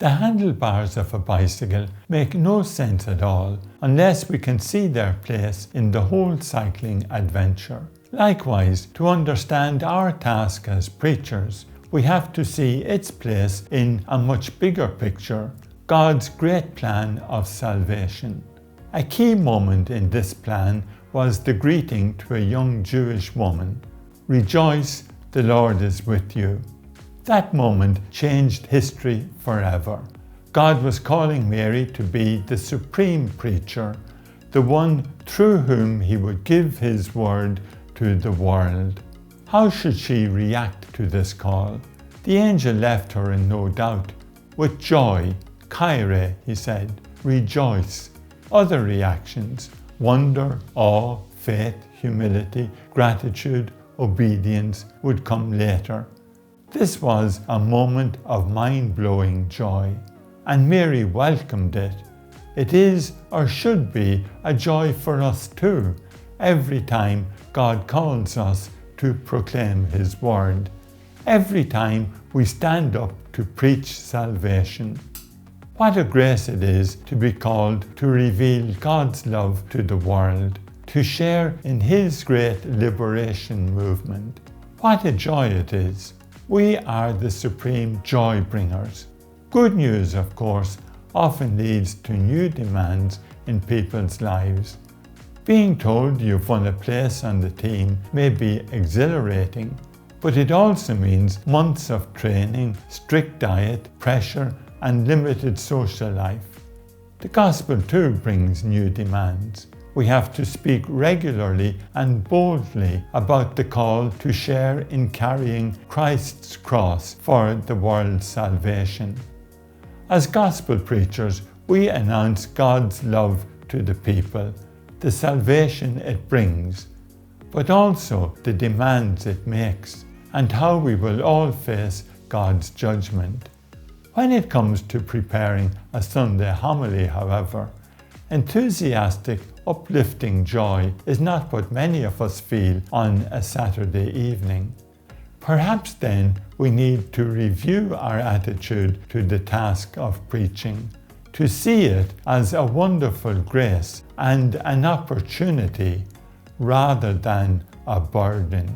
The handlebars of a bicycle make no sense at all unless we can see their place in the whole cycling adventure. Likewise, to understand our task as preachers, we have to see its place in a much bigger picture, God's great plan of salvation. A key moment in this plan was the greeting to a young Jewish woman, "Rejoice, the Lord is with you." That moment changed history forever. God was calling Mary to be the supreme preacher, the one through whom he would give his word to the world. How should she react to this call? The angel left her in no doubt. With joy, Kyrie, he said, rejoice. Other reactions, wonder, awe, faith, humility, gratitude, obedience, would come later. This was a moment of mind-blowing joy, and Mary welcomed it. It is, or should be, a joy for us too, every time God calls us to proclaim His word, every time we stand up to preach salvation. What a grace it is to be called to reveal God's love to the world, to share in His great liberation movement. What a joy it is. We are the supreme joy bringers. Good news, of course, often leads to new demands in people's lives. Being told you've won a place on the team may be exhilarating, but it also means months of training, strict diet, pressure, and limited social life. The gospel too brings new demands. We have to speak regularly and boldly about the call to share in carrying Christ's cross for the world's salvation. As gospel preachers, we announce God's love to the people, the salvation it brings, but also the demands it makes, and how we will all face God's judgment. When it comes to preparing a Sunday homily, however, enthusiastic, uplifting joy is not what many of us feel on a Saturday evening. Perhaps then we need to review our attitude to the task of preaching, to see it as a wonderful grace and an opportunity rather than a burden.